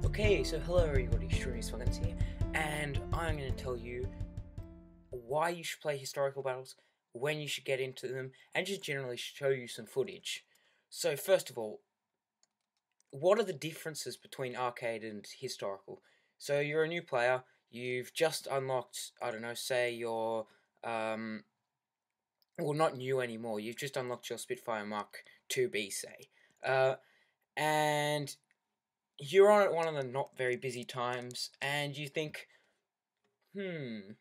Okay, so hello everybody, Shroomies here, and I'm going to tell you why you should play historical battles, when you should get into them, and just generally show you some footage. So first of all, what are the differences between arcade and historical? So you're a new player, you've just unlocked, I don't know, say your, well, not new anymore, you've just unlocked your Spitfire Mark 2B, say, and you're on at one of the not very busy times, and you think, I'm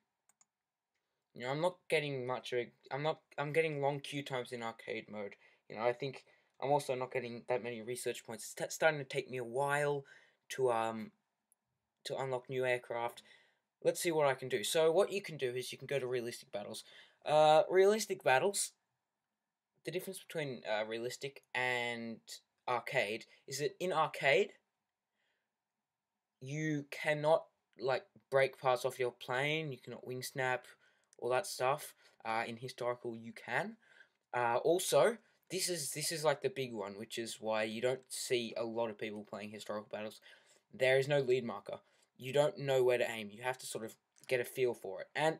not getting much of I'm getting long queue times in arcade mode. I think I'm also not getting that many research points. It's starting to take me a while to unlock new aircraft. Let's see what I can do. So what you can do is you can go to realistic battles. Realistic battles, the difference between realistic and arcade is that in arcade, you cannot like break parts off your plane, you cannot wing snap, all that stuff. In historical, you can. Also, this is like the big one, which is why you don't see a lot of people playing historical battles. There is no lead marker. You don't know where to aim. You have to sort of get a feel for it, and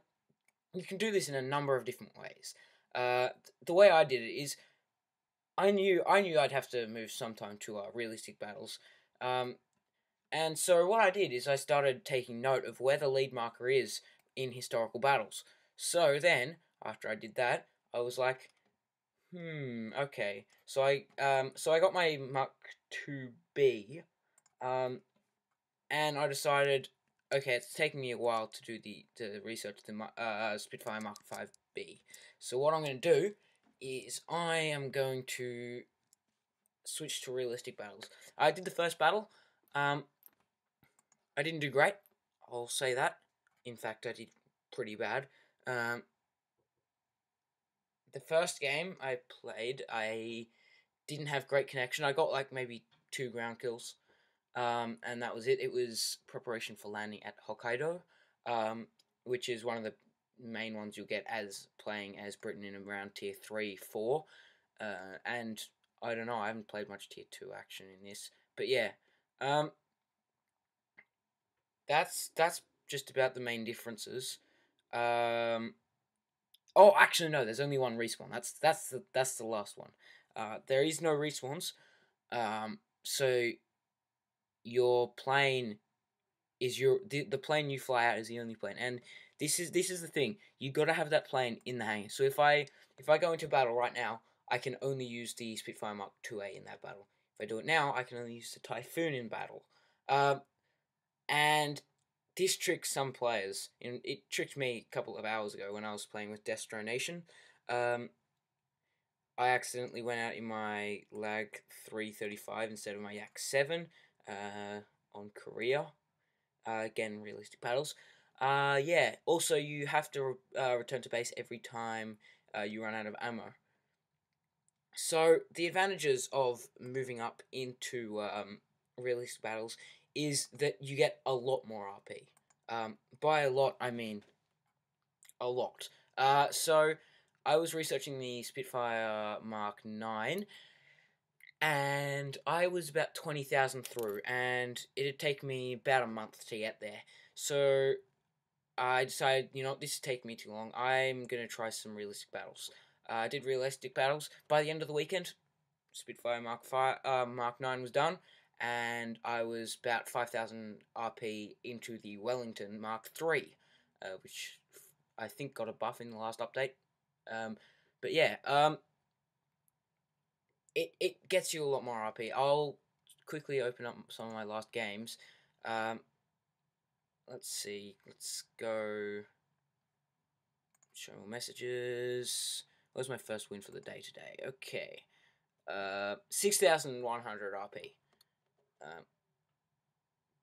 you can do this in a number of different ways. The way I did it is I knew I'd have to move sometime to realistic battles. And so what I did is I started taking note of where the lead marker is in historical battles. So then, after I did that, I was like, okay. So I got my Mark 2B, and I decided, okay, it's taking me a while to do to research the Spitfire Mark 5B. So what I'm going to do is I am going to switch to realistic battles. I did the first battle. I didn't do great, I'll say that. In fact, I did pretty bad. The first game I played, I didn't have great connection. I got like maybe 2 ground kills, and that was it. It was preparation for landing at Hokkaido, which is one of the main ones you'll get as playing as Britain in around tier 3, 4. And I don't know, I haven't played much tier 2 action in this, but yeah. That's just about the main differences. Oh, actually, no. There's only one respawn. That's the last one. There is no respawns. So your plane is the plane you fly out is the only plane, and this is the thing. You got to have that plane in the hangar. So if I go into battle right now, I can only use the Spitfire Mark 2A in that battle. If I do it now, I can only use the Typhoon in battle. And this tricks some players. It tricked me a couple of hours ago when I was playing with Destro Nation. I accidentally went out in my Lag 335 instead of my Yak 7 on Korea. Again, realistic battles. Yeah, also you have to return to base every time you run out of ammo. So the advantages of moving up into realistic battles is that you get a lot more RP. By a lot, I mean a lot. So I was researching the Spitfire Mark 9, and I was about 20,000 through, and it'd take me about a month to get there. So I decided, this is taking me too long. I'm going to try some realistic battles. I did realistic battles. By the end of the weekend, Spitfire Mark 9 was done, and I was about 5,000 RP into the Wellington Mark 3, which I think got a buff in the last update. But yeah, it gets you a lot more RP. I'll quickly open up some of my last games. Let's see. Let's go. Show more messages. Where's my first win for the day today? Okay. 6,100 RP.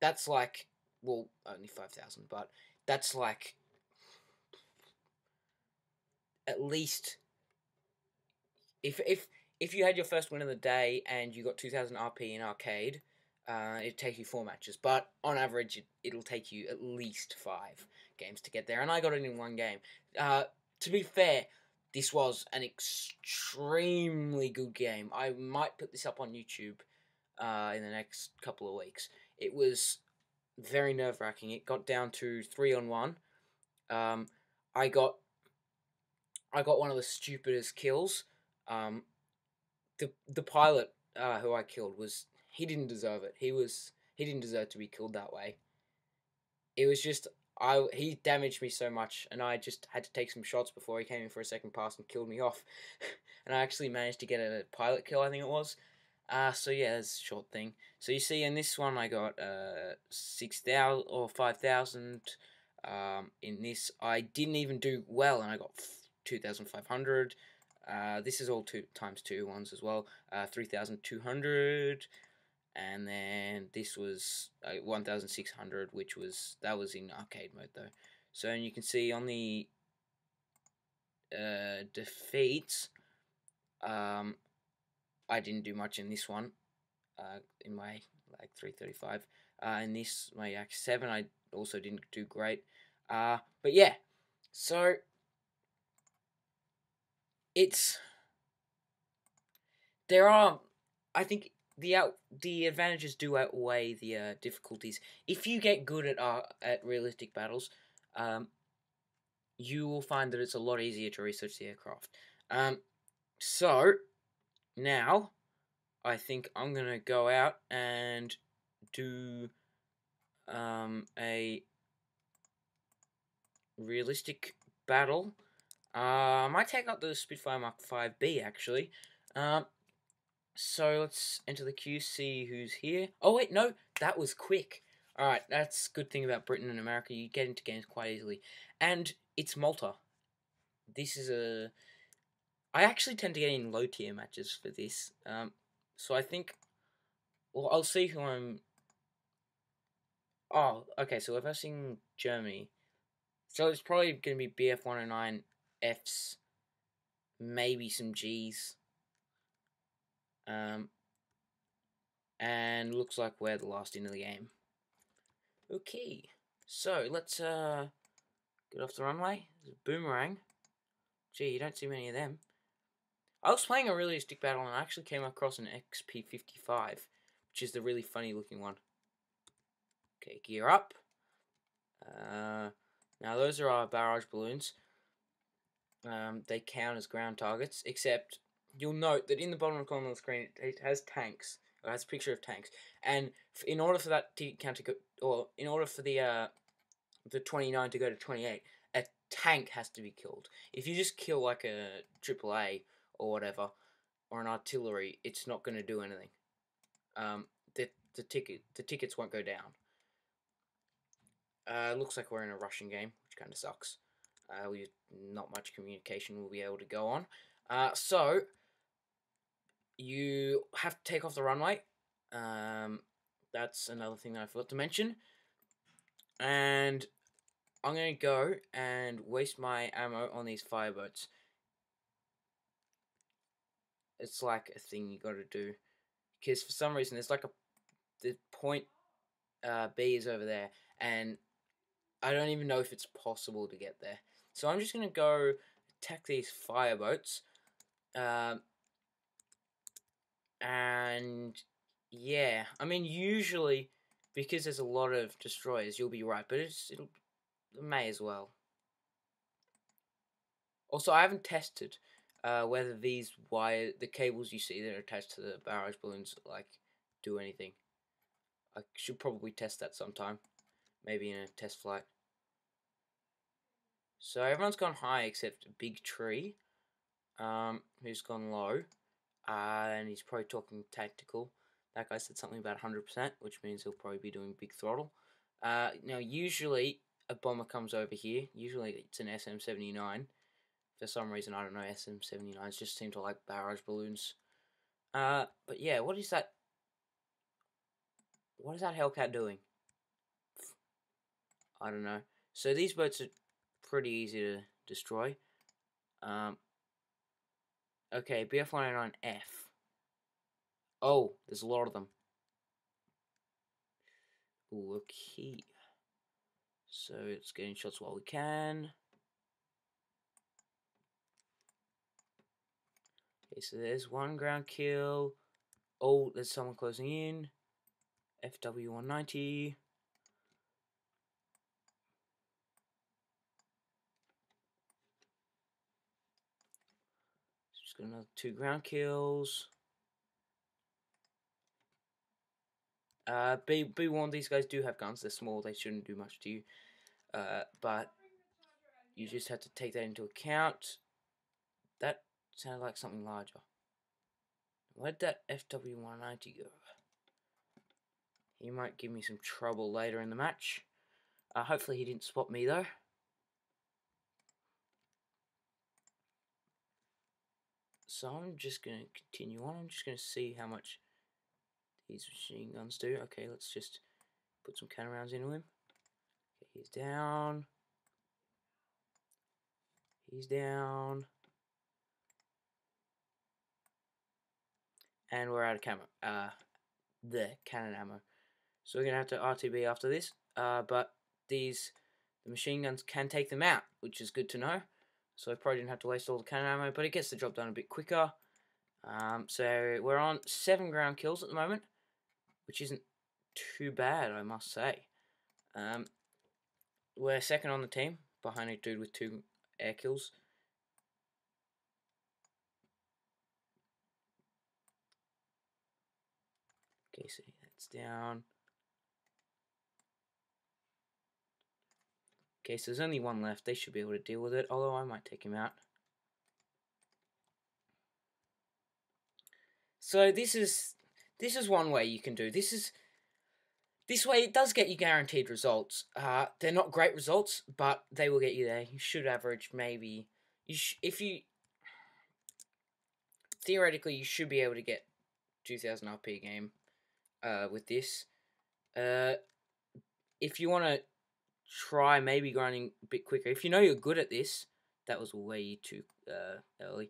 That's like, well, only 5,000, but that's like at least if you had your first win of the day and you got 2,000 RP in arcade, it'd take you 4 matches, but on average it'll take you at least 5 games to get there, and I got it in 1 game. To be fair, this was an extremely good game. I might put this up on YouTube in the next couple of weeks. it was very nerve-wracking. It got down to 3-on-1. Um, I got one of the stupidest kills. Um, the pilot who I killed he didn't deserve it. He didn't deserve to be killed that way. It was just he damaged me so much, and I just had to take some shots before he came in for a second pass and killed me off. And I actually managed to get a pilot kill, I think it was. So yeah, that's a short thing. So you see, in this one I got 6,000 or 5,000. In this I didn't even do well, and I got 2,500. This is all 2 ones as well. 3,200. And then this was 1,600, which was in arcade mode though. So, and you can see on the defeats, I didn't do much in this one. In my like 335. In this my Act 7, I also didn't do great. But yeah, so I think the advantages do outweigh the difficulties. If you get good at realistic battles, you will find that it's a lot easier to research the aircraft. So now I think I'm gonna go out and do a realistic battle. I might take out the Spitfire Mark 5B actually. So let's enter the queue, see who's here. Oh wait, no, that was quick. Alright, that's a good thing about Britain and America. You get into games quite easily. And it's Malta. This is I actually tend to get in low tier matches for this. So I think, well, I'll see who I'm... Oh, okay, so we're versing Germany. So it's probably going to be BF 109 Fs, maybe some Gs. And looks like we're the last in the game. Okay, so let's get off the runway. There's a boomerang. Gee, you don't see many of them. I was playing a realistic battle and I actually came across an XP-55, which is the really funny looking one. Okay, gear up. Now those are our barrage balloons. They count as ground targets, except you'll note that in the bottom corner of the screen it has tanks. It has a picture of tanks, and in order for that to count to go, or in order for the 29 to go to 28, a tank has to be killed. If you just kill like a AAA or whatever, or an artillery, it's not going to do anything. The tickets won't go down. Looks like we're in a Russian game, which kind of sucks. Not much communication will be able to go on. So you have to take off the runway. That's another thing that I forgot to mention. And I'm going to go and waste my ammo on these fireboats. It's like a thing you got to do. Because for some reason, there's like the point B is over there. And I don't even know if it's possible to get there. So I'm just going to go attack these fireboats. And yeah, I mean, usually, because there's a lot of destroyers, you'll be right, but it may as well. Also, I haven't tested whether the cables you see that are attached to the barrage balloons, like, do anything. I should probably test that sometime, maybe in a test flight. So everyone's gone high except Big Tree, who's gone low, and he's probably talking tactical. That guy said something about 100%, which means he'll probably be doing big throttle. Now, usually a bomber comes over here. Usually it's an SM-79. For some reason, I don't know, SM-79s just seem to like barrage balloons. But yeah, what is that? What is that Hellcat doing? I don't know. So these boats are pretty easy to destroy. Okay, BF-109F. Oh, there's a lot of them. Ooh, okay. So it's getting shots while we can. Okay, so there's one ground kill. Oh, there's someone closing in. FW190. Just got another 2 ground kills. Be warned, these guys do have guns. They're small. They shouldn't do much to you. But you just have to take that into account. That sounded like something larger. Where'd that FW190 go? He might give me some trouble later in the match. Hopefully he didn't spot me though. So I'm just going to continue on. I'm just going to see how much these machine guns do. Okay, let's just put some cannon rounds into him. Okay, he's down. He's down. And we're out of the cannon ammo. So we're going to have to RTB after this. But the machine guns can take them out, which is good to know. So I probably didn't have to waste all the cannon ammo, but it gets the job done a bit quicker. So we're on 7 ground kills at the moment, which isn't too bad, I must say. We're second on the team, behind a dude with 2 air kills. Okay, so that's down. Okay, so there's only 1 left. They should be able to deal with it, although I might take him out. So this is one way you can do. This way it does get you guaranteed results. They're not great results, but they will get you there. You should average maybe theoretically you should be able to get 2000 RP a game with this. If you want to try maybe grinding a bit quicker, if you know you're good at this, that was way too early.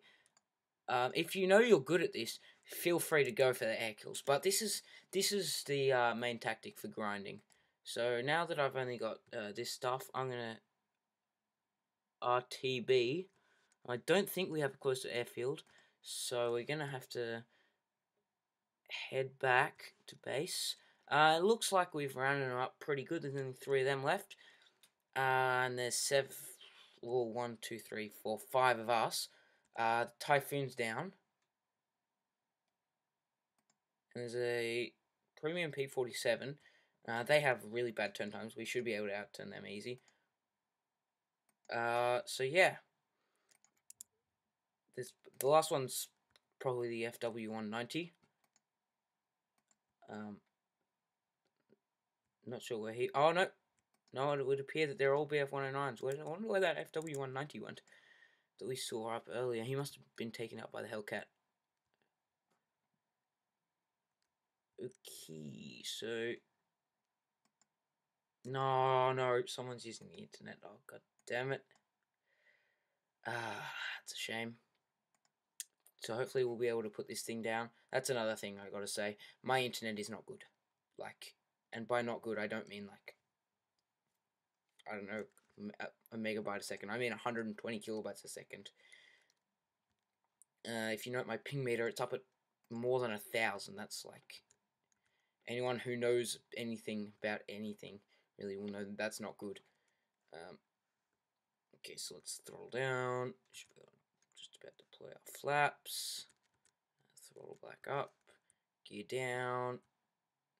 If you know you're good at this, feel free to go for the air kills. But this is the main tactic for grinding. So now that I've only got this stuff, I'm gonna RTB. I don't think we have a close to airfield, so we're gonna have to head back to base. It looks like we've rounded them up pretty good. There's only 3 of them left, and there's 1, 2, 3, 4, 5 of us. The Typhoon's down. And there's a premium P47. They have really bad turn times. We should be able to outturn them easy. So yeah. The last one's probably the FW190. Not sure where he... Oh, no. No, it would appear that they're all BF109s. I wonder where that FW190 went that we saw up earlier. He must have been taken out by the Hellcat. Okay, so... No, someone's using the internet. Oh, god damn it. It's a shame. So hopefully we'll be able to put this thing down. That's another thing I gotta say. My internet is not good. Like, and by not good, I don't mean like, I don't know, a megabyte a second. I mean 120 kilobytes a second. If you note my ping meter, it's up at more than 1,000. That's like, anyone who knows anything about anything really will know that that's not good. Okay, so let's throttle down. Should be just about to play our flaps. Throttle back up. Gear down.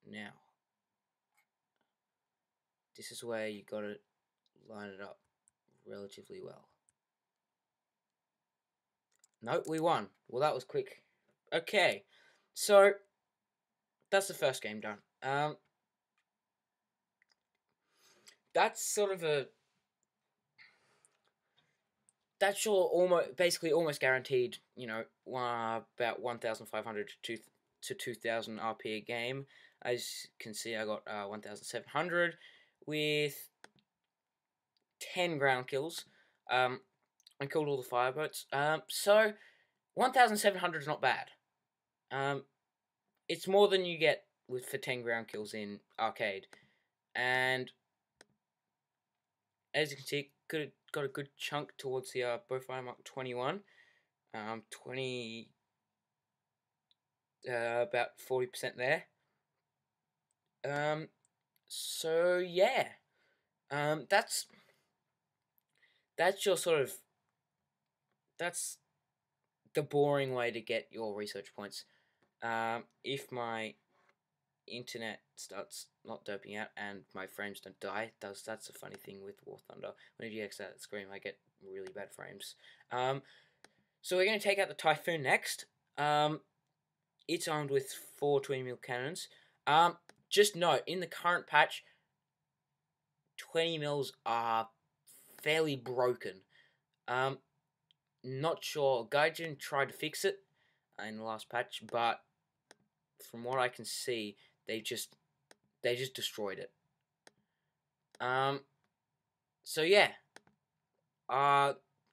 Now, this is where you gotta line it up relatively well. Nope, we won. Well, that was quick. Okay, so that's the first game done. That's sort of a... That's basically almost guaranteed, you know, about 1,500 to 2,000 RP a game. As you can see, I got 1,700 with 10 ground kills. I killed all the fireboats. So 1,700 is not bad. It's more than you get for 10 ground kills in arcade, and as you can see, could have got a good chunk towards the Beaufire Mark 21. 20, about 40% there. So yeah, that's your sort of that's the boring way to get your research points. If my internet starts not doping out and my frames don't die, that's a funny thing with War Thunder. Whenever you exit that screen, I get really bad frames. So we're going to take out the Typhoon next. It's armed with 4 20mm cannons. Just note, in the current patch, 20mm are fairly broken. Not sure. Gaijin tried to fix it in the last patch, but from what I can see, they just destroyed it. So yeah.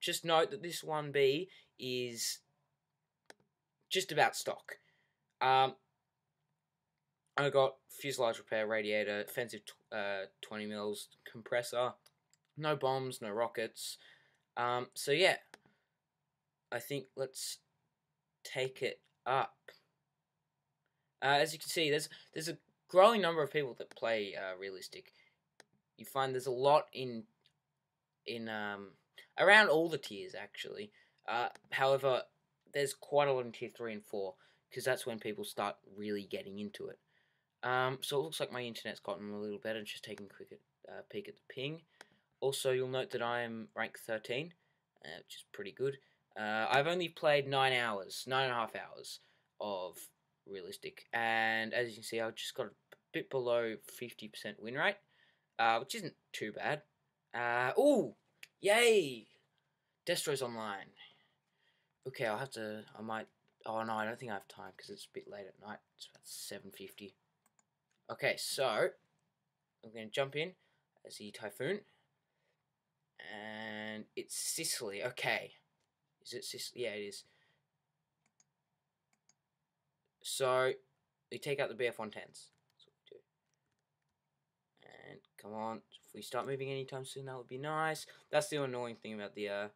Just note that this 1B is just about stock. I got fuselage repair, radiator, offensive 20mm, compressor, no bombs, no rockets. So yeah, I think let's take it up. As you can see, there's a growing number of people that play realistic. You find there's a lot in around all the tiers actually. However, there's quite a lot in tier 3 and 4 because that's when people start really getting into it. So it looks like my internet's gotten a little better. Just taking a quick peek at the ping. Also, you'll note that I am rank 13, which is pretty good. I've only played 9.5 hours of realistic, and as you can see, I've just got a bit below 50% win rate, which isn't too bad. Ooh, yay! Destro's online. Okay, I might. Oh no, I don't think I have time because it's a bit late at night. It's about 7:50. Okay, so I'm gonna jump in as the Typhoon, and it's Sicily. Okay, is it Sicily? Yeah, it is. So we take out the BF-110s. That's what we do. And come on, if we start moving anytime soon, that would be nice. That's the annoying thing about the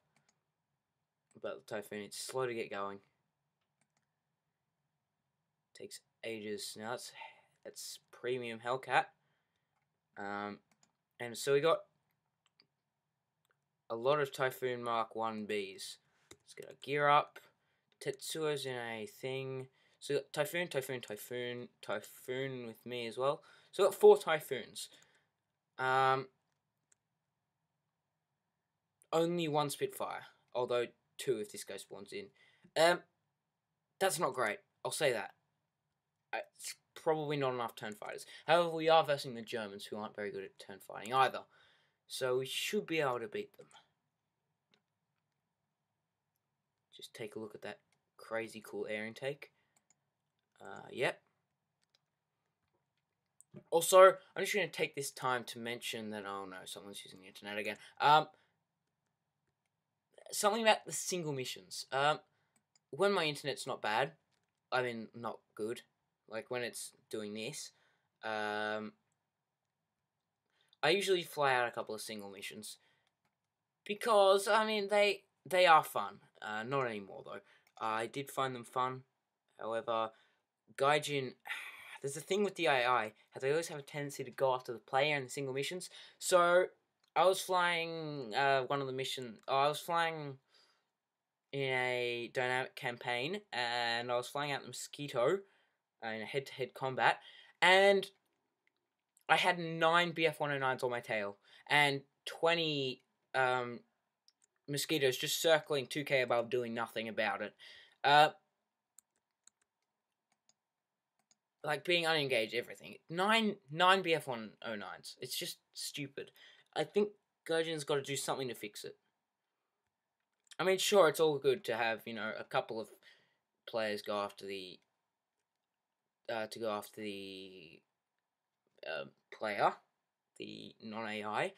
Typhoon. It's slow to get going. Takes ages. Now that's premium Hellcat. And so we got a lot of Typhoon Mark 1Bs. Let's get our gear up. Tetsuo's in a thing. So we got Typhoon, Typhoon, Typhoon, Typhoon with me as well. So we got 4 Typhoons. Only 1 Spitfire, although 2 if this guy spawns in. That's not great. I'll say that. It's probably not enough turn fighters. However, we are versing the Germans, who aren't very good at turn fighting either. So we should be able to beat them. Just take a look at that crazy cool air intake. Yep. Also, I'm just going to take this time to mention that, oh no, someone's using the internet again. Something about the single missions. When my internet's not bad, I mean, not good, like when it's doing this, I usually fly out a couple of single missions. Because, I mean, they are fun. Not anymore, though. I did find them fun. However, Gaijin, there's a thing with the AI, how they always have a tendency to go after the player in the single missions. So, I was flying one of the missions. I was flying in a dynamic campaign, and I was flying out the Mosquito in a head-to-head combat, and I had 9 BF-109s on my tail, and 20 Mosquitoes just circling 2k above doing nothing about it. Like being unengaged, everything. 9 BF-109s. It's just stupid. I think Gaijin's got to do something to fix it. I mean, sure, it's all good to have, you know, a couple of players go after the player, the non-AI,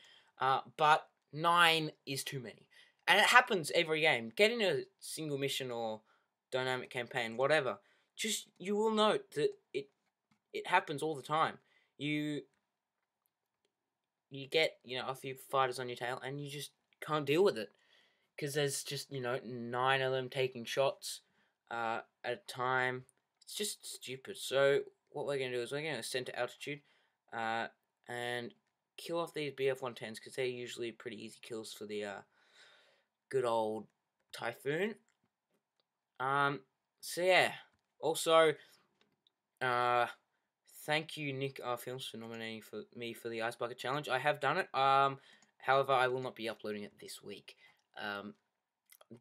but 9 is too many. And it happens every game. Get in a single mission or dynamic campaign, whatever. Just, you will note that it happens all the time. You get, you know, a few fighters on your tail and you just can't deal with it. Because there's just, you know, 9 of them taking shots at a time. It's just stupid. So what we're going to do is we're going to ascend to altitude. and kill off these BF-110s because they're usually pretty easy kills for the good old Typhoon. So yeah. Also, thank you, Nick R Films, for nominating me for the Ice Bucket Challenge. I have done it. However, I will not be uploading it this week.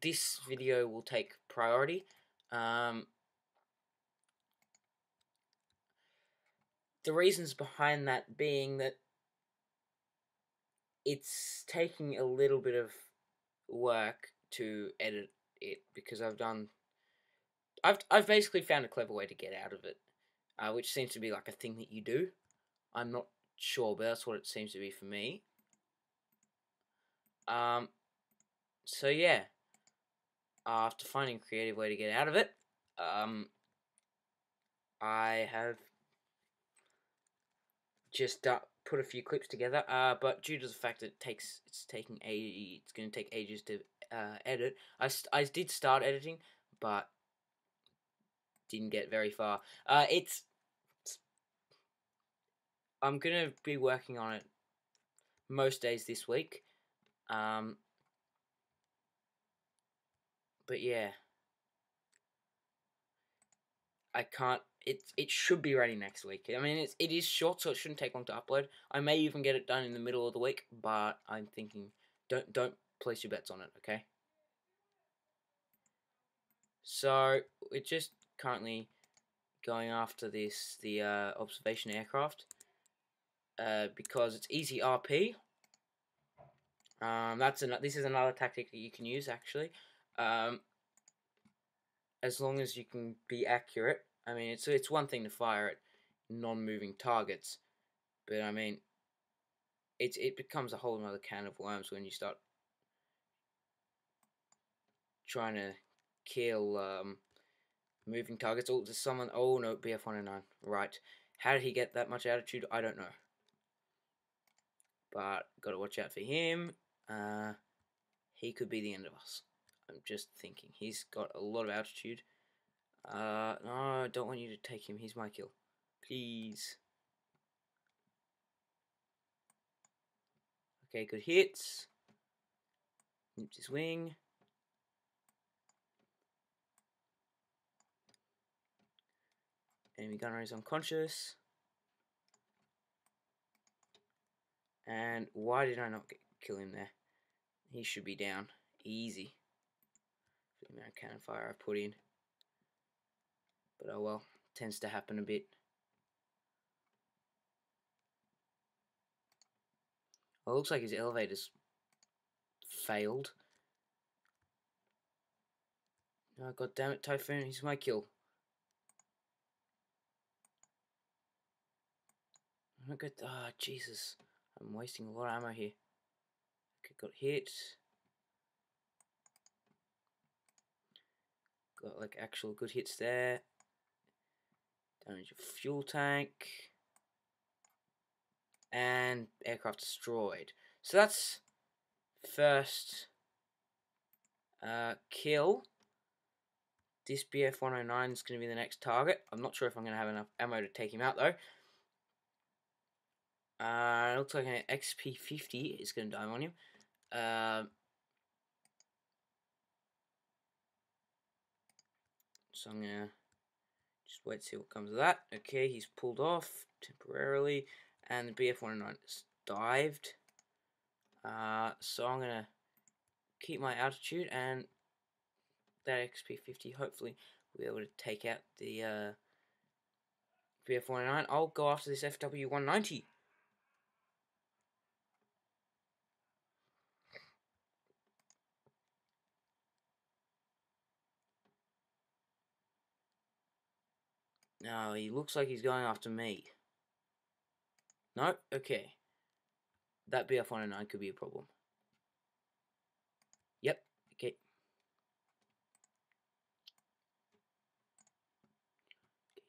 This video will take priority. The reasons behind that being that it's taking a little bit of work to edit it because I've basically found a clever way to get out of it, which seems to be like a thing that you do. I'm not sure, but that's what it seems to be for me. So yeah, after finding a creative way to get out of it, I have just put a few clips together. But due to the fact that it's going to take ages to edit. I did start editing, but didn't get very far. I'm gonna be working on it most days this week. But yeah, I can't. It should be ready next week. I mean, it is short, so it shouldn't take long to upload. I may even get it done in the middle of the week, but I'm thinking don't place your bets on it, okay? So we're just currently going after the observation aircraft because it's easy RP. This is another tactic that you can use actually. As long as you can be accurate. I mean, it's one thing to fire at non-moving targets, but I mean, it becomes a whole other can of worms when you start trying to kill moving targets. Oh, there's someone. Oh no, BF-109. Right. How did he get that much altitude? I don't know. But gotta watch out for him. He could be the end of us. I'm just thinking. He's got a lot of altitude. No, I don't want you to take him. He's my kill. Please. Okay, good hits. Nipped his wing. Enemy gunner is unconscious. And why did I not kill him there? He should be down. Easy. For the amount of cannon fire I put in. But oh well. Tends to happen a bit. Well, it looks like his elevator's failed. Oh, god damn it, Typhoon, he's my kill. I'm not good. Ah, Jesus. I'm wasting a lot of ammo here. Okay, got hit. Got like actual good hits there. Damage of fuel tank. And aircraft destroyed. So that's first kill. This BF-109 is going to be the next target. I'm not sure if I'm going to have enough ammo to take him out though. It looks like an XP-50 is going to die on him. So I'm going to just wait to see what comes of that. Okay, he's pulled off temporarily. And the BF-109 is dived. So I'm going to keep my altitude and that XP-50 hopefully will be able to take out the BF-109. I'll go after this FW-190. No, he looks like he's going after me. No? Okay. That BF-109 could be a problem. Yep. Okay.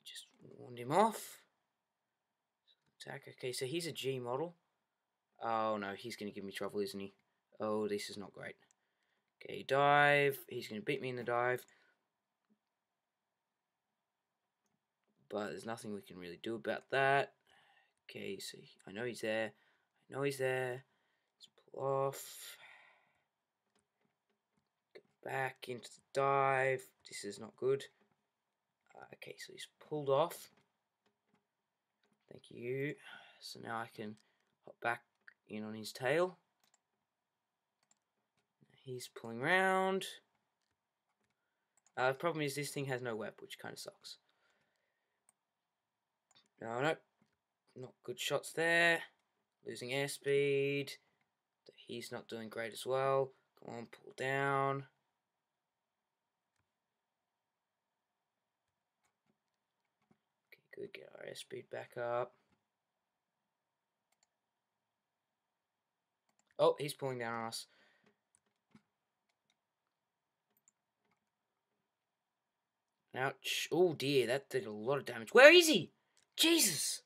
Just warned him off. Attack. Okay, so he's a G model. Oh no, he's going to give me trouble, isn't he? Oh, this is not great. Okay, dive. He's going to beat me in the dive. But there's nothing we can really do about that. Okay, so I know he's there. I know he's there. Let's pull off. Go back into the dive. This is not good. Okay, so he's pulled off. Thank you. So now I can hop back in on his tail. He's pulling round. The problem is this thing has no web, which kind of sucks. No, not good shots there. Losing airspeed. He's not doing great as well. Come on, pull down. Okay, good. Get our airspeed back up. Oh, he's pulling down on us. Ouch. Oh dear, that did a lot of damage. Where is he? Jesus!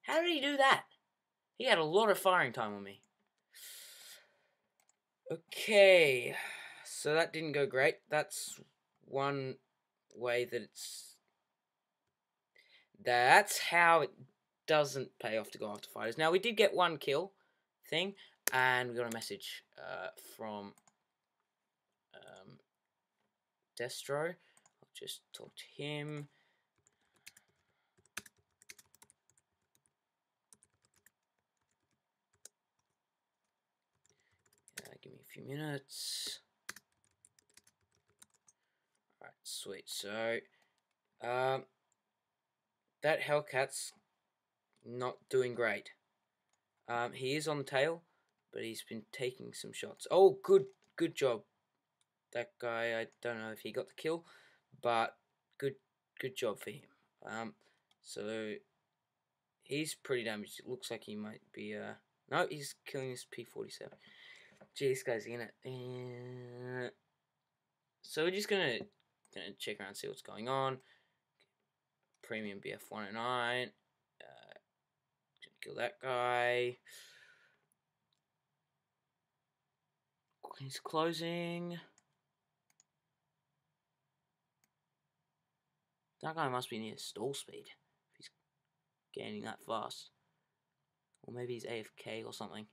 How did he do that? He had a lot of firing time on me. Okay, so that didn't go great. That's one way that that's how it doesn't pay off to go after fighters. Now, we did get one kill thing, and we got a message from Destro. I'll just talk to him. Give me a few minutes. Alright, sweet. So, that Hellcat's not doing great. He is on the tail, but he's been taking some shots. Oh, good job. That guy, I don't know if he got the kill, but good job for him. So he's pretty damaged. It looks like he might be no, he's killing his P-47. Gee, this guy's in it. So we're just gonna check around, see what's going on. Premium BF-109. Kill that guy. He's closing. That guy must be near stall speed if he's gaining that fast. Or maybe he's AFK or something.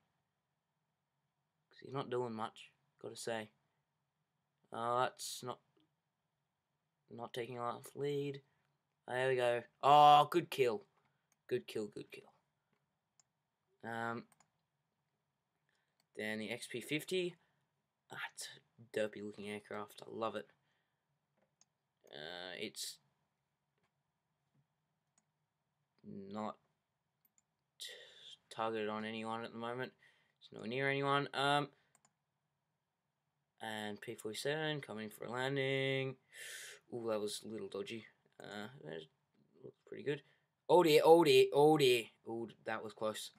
Because he's not doing much, gotta say. That's not taking a lot of lead. There we go. Oh, good kill. Good kill. Then the XP-50. That's a derpy looking aircraft. I love it. It's not targeted on anyone at the moment. It's nowhere near anyone. And P-47 coming for a landing. Ooh, that was a little dodgy. That looks pretty good. Oh dear. Ooh, that was close.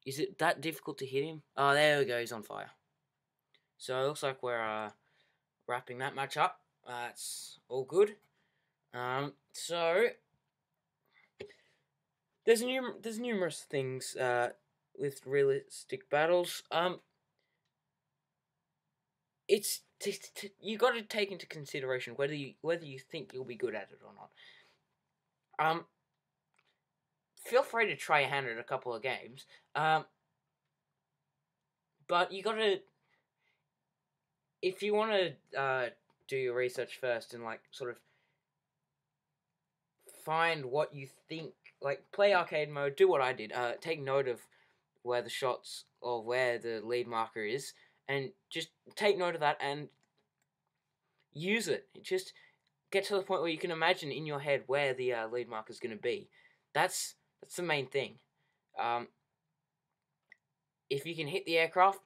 Is it that difficult to hit him? Oh, there we go. He's on fire. So it looks like we're wrapping that match up. That's all good. So there's numerous things with realistic battles. It's you got to take into consideration whether you think you'll be good at it or not. Feel free to try your hand at a couple of games. But you got to, if you want to do your research first and like sort of find what you think, like play arcade mode, do what I did, take note of where the shots or where the lead marker is, and just take note of that and use it. Just get to the point where you can imagine in your head where the lead marker is going to be. That's the main thing. If you can hit the aircraft,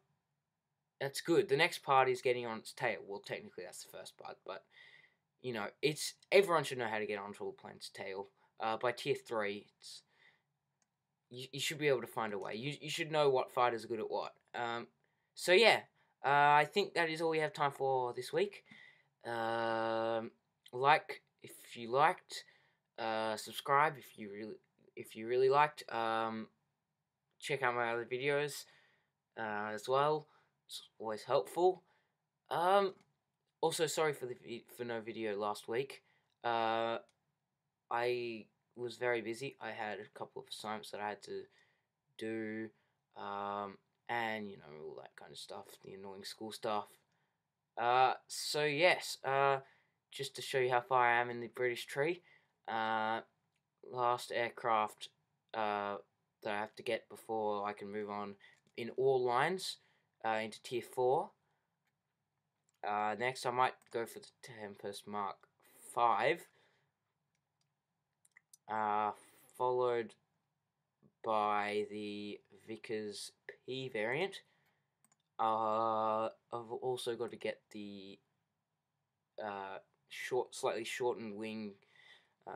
that's good. The next part is getting on its tail. Well, technically that's the first part, but you know, everyone should know how to get onto a plane's tail. By tier 3, you should be able to find a way. You should know what fighters are good at what. So yeah, I think that is all we have time for this week. Like if you liked, subscribe if you really liked. Check out my other videos as well. It's always helpful. Also, sorry for no video last week. I was very busy. I had a couple of assignments that I had to do, and all that kind of stuff, the annoying school stuff. So yes, just to show you how far I am in the British tree, last aircraft that I have to get before I can move on in all lines into Tier 4. Next I might go for the Tempest Mark 5, followed by the Vickers P variant. I've also got to get the slightly shortened wing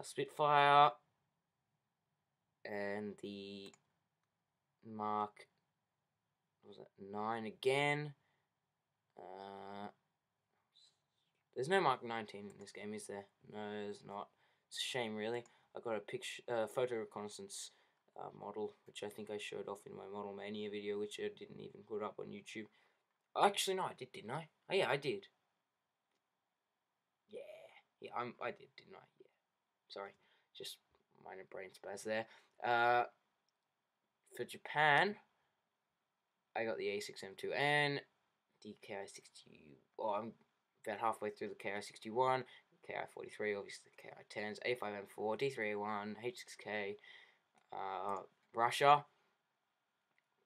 Spitfire and the Mark 9 again. There's no Mark 19 in this game, is there? No, there's not. It's a shame, really. I got a picture, photo reconnaissance model, which I think I showed off in my Model Mania video, which I didn't even put up on YouTube. Actually, no, I did, didn't I? Oh, yeah, I did. Yeah, I did, didn't I? Yeah. Sorry, just minor brain spaz there. For Japan, I got the A6M2N, the KI-60. Oh, I'm about halfway through the KI-61, KI-43, obviously the KI-10s, A5M4, D3A1, H6K. Russia,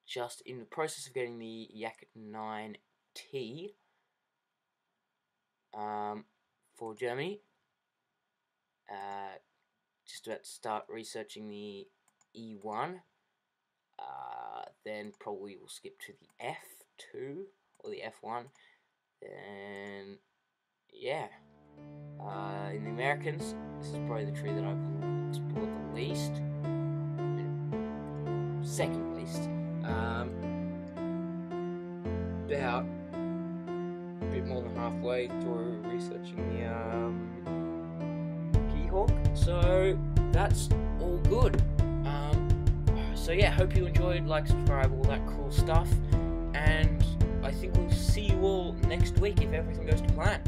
just in the process of getting the Yak-9T for Germany. Just about to start researching the E1. Then probably we'll skip to the F2 or the F1. Then yeah. In the Americans, this is probably the tree that I've explored the least. Second least. About a bit more than halfway through researching the Keyhawk. So that's all good. So yeah, hope you enjoyed, like, subscribe, all that cool stuff. And I think we'll see you all next week if everything goes to plan.